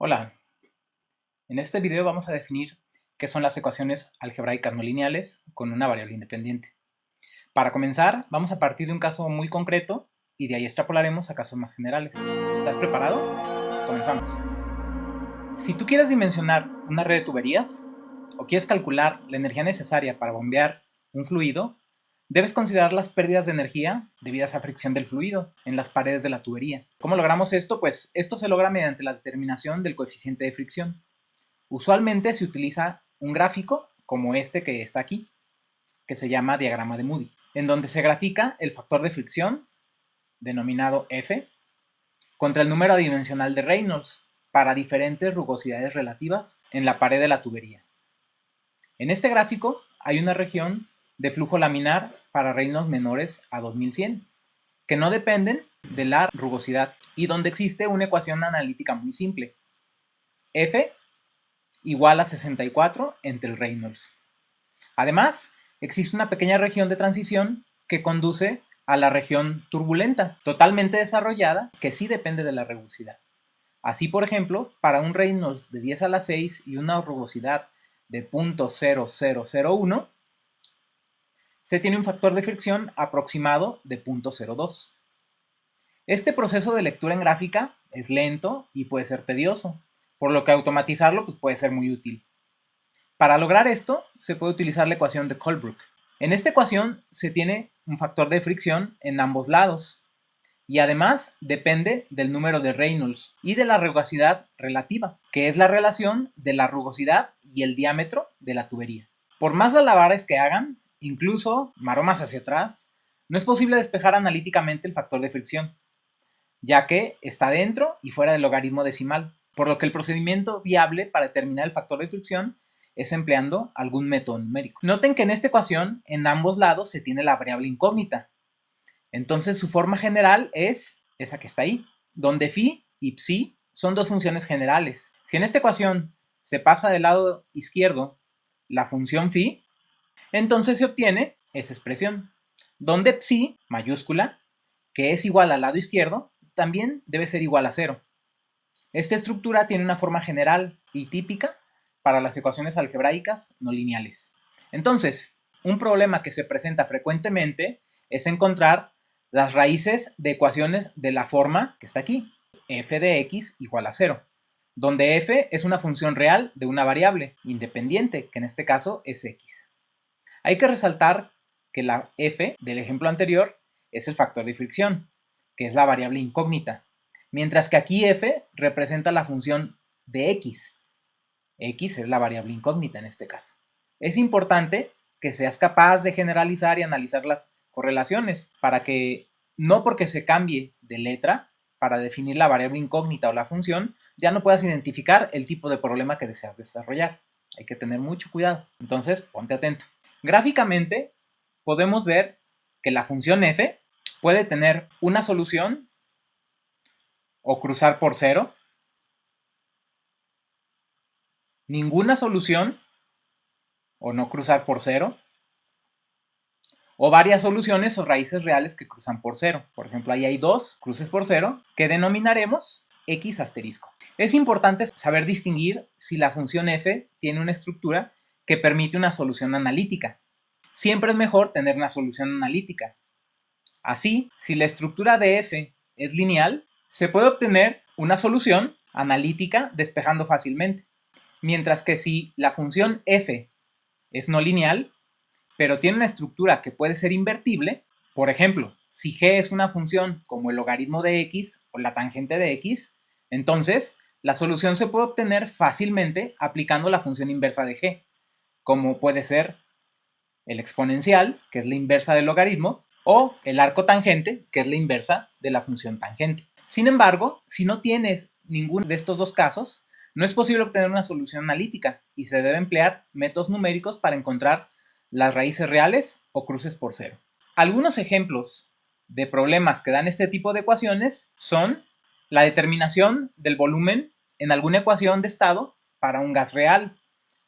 Hola, en este video vamos a definir qué son las ecuaciones algebraicas no lineales con una variable independiente. Para comenzar, vamos a partir de un caso muy concreto y de ahí extrapolaremos a casos más generales. ¿Estás preparado? Pues comenzamos. Si tú quieres dimensionar una red de tuberías o quieres calcular la energía necesaria para bombear un fluido, debes considerar las pérdidas de energía debidas a fricción del fluido en las paredes de la tubería. ¿Cómo logramos esto? Pues esto se logra mediante la determinación del coeficiente de fricción. Usualmente se utiliza un gráfico como este que está aquí, que se llama diagrama de Moody, en donde se grafica el factor de fricción, denominado F, contra el número adimensional de Reynolds para diferentes rugosidades relativas en la pared de la tubería. En este gráfico hay una región de flujo laminar para Reynolds menores a 2100, que no dependen de la rugosidad y donde existe una ecuación analítica muy simple. F igual a 64 entre el Reynolds. Además, existe una pequeña región de transición que conduce a la región turbulenta, totalmente desarrollada, que sí depende de la rugosidad. Así, por ejemplo, para un Reynolds de 10 a la 6 y una rugosidad de 0.0001, se tiene un factor de fricción aproximado de 0.02. Este proceso de lectura en gráfica es lento y puede ser tedioso, por lo que automatizarlo puede ser muy útil. Para lograr esto, se puede utilizar la ecuación de Colebrook. En esta ecuación se tiene un factor de fricción en ambos lados, y además depende del número de Reynolds y de la rugosidad relativa, que es la relación de la rugosidad y el diámetro de la tubería. Por más malabares que hagan, incluso maromas hacia atrás, no es posible despejar analíticamente el factor de fricción, ya que está dentro y fuera del logaritmo decimal, por lo que el procedimiento viable para determinar el factor de fricción es empleando algún método numérico. Noten que en esta ecuación en ambos lados se tiene la variable incógnita. Entonces su forma general es esa que está ahí, donde phi y psi son dos funciones generales. Si en esta ecuación se pasa del lado izquierdo la función phi, entonces se obtiene esa expresión, donde psi mayúscula, que es igual al lado izquierdo, también debe ser igual a 0. Esta estructura tiene una forma general y típica para las ecuaciones algebraicas no lineales. Entonces, un problema que se presenta frecuentemente es encontrar las raíces de ecuaciones de la forma que está aquí, f de x igual a 0, donde f es una función real de una variable independiente, que en este caso es x. Hay que resaltar que la f del ejemplo anterior es el factor de fricción, que es la variable incógnita, mientras que aquí f representa la función de x. X es la variable incógnita en este caso. Es importante que seas capaz de generalizar y analizar las correlaciones para que no porque se cambie de letra para definir la variable incógnita o la función, ya no puedas identificar el tipo de problema que deseas desarrollar. Hay que tener mucho cuidado. Entonces, ponte atento. Gráficamente, podemos ver que la función f puede tener una solución o cruzar por 0, ninguna solución o no cruzar por 0, o varias soluciones o raíces reales que cruzan por 0. Por ejemplo, ahí hay dos cruces por 0 que denominaremos x asterisco. Es importante saber distinguir si la función f tiene una estructura que permite una solución analítica. Siempre es mejor tener una solución analítica. Así, si la estructura de f es lineal, se puede obtener una solución analítica despejando fácilmente. Mientras que si la función f es no lineal, pero tiene una estructura que puede ser invertible, por ejemplo, si g es una función como el logaritmo de x o la tangente de x, entonces la solución se puede obtener fácilmente aplicando la función inversa de g, como puede ser el exponencial, que es la inversa del logaritmo, o el arco tangente, que es la inversa de la función tangente. Sin embargo, si no tienes ninguno de estos dos casos, no es posible obtener una solución analítica y se debe emplear métodos numéricos para encontrar las raíces reales o cruces por 0. Algunos ejemplos de problemas que dan este tipo de ecuaciones son la determinación del volumen en alguna ecuación de estado para un gas real,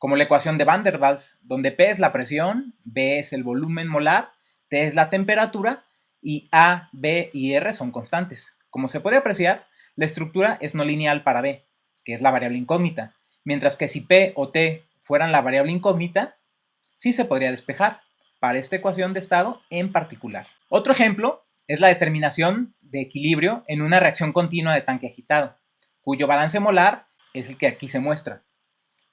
como la ecuación de Van der Waals, donde P es la presión, B es el volumen molar, T es la temperatura y A, B y R son constantes. Como se puede apreciar, la estructura es no lineal para B. que es la variable incógnita, mientras que si P o T fueran la variable incógnita, sí se podría despejar, para esta ecuación de estado en particular. Otro ejemplo es la determinación de equilibrio en una reacción continua de tanque agitado, cuyo balance molar es el que aquí se muestra,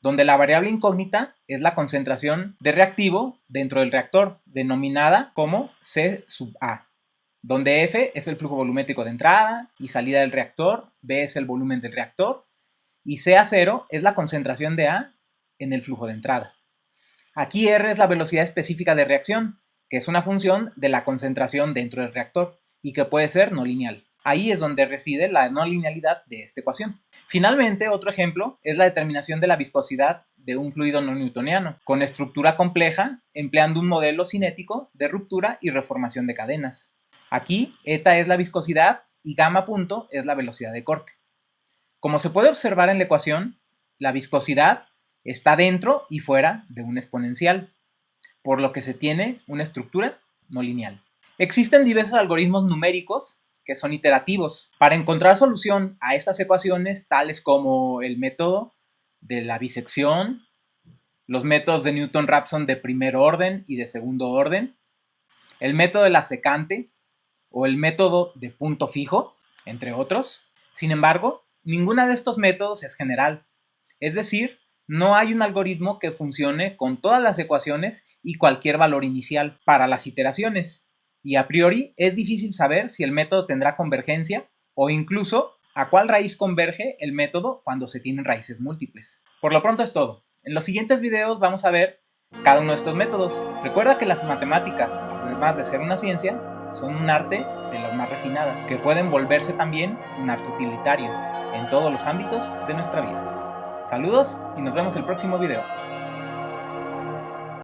donde la variable incógnita es la concentración de reactivo dentro del reactor, denominada como C sub A, donde F es el flujo volumétrico de entrada y salida del reactor, B es el volumen del reactor, y CA0 es la concentración de A en el flujo de entrada. Aquí R es la velocidad específica de reacción, que es una función de la concentración dentro del reactor, y que puede ser no lineal. Ahí es donde reside la no linealidad de esta ecuación. Finalmente, otro ejemplo es la determinación de la viscosidad de un fluido no newtoniano, con estructura compleja, empleando un modelo cinético de ruptura y reformación de cadenas. Aquí, eta es la viscosidad y gamma punto es la velocidad de corte. Como se puede observar en la ecuación, la viscosidad está dentro y fuera de un exponencial, por lo que se tiene una estructura no lineal. Existen diversos algoritmos numéricos que son iterativos para encontrar solución a estas ecuaciones, tales como el método de la bisección, los métodos de Newton-Raphson de primer orden y de segundo orden, el método de la secante o el método de punto fijo, entre otros. Sin embargo, ninguno de estos métodos es general, es decir, no hay un algoritmo que funcione con todas las ecuaciones y cualquier valor inicial para las iteraciones, y a priori es difícil saber si el método tendrá convergencia o incluso a cuál raíz converge el método cuando se tienen raíces múltiples. Por lo pronto es todo. En los siguientes videos vamos a ver cada uno de estos métodos. Recuerda que las matemáticas, además de ser una ciencia, son un arte de las más refinadas, que pueden volverse también un arte utilitario en todos los ámbitos de nuestra vida. Saludos y nos vemos el próximo video.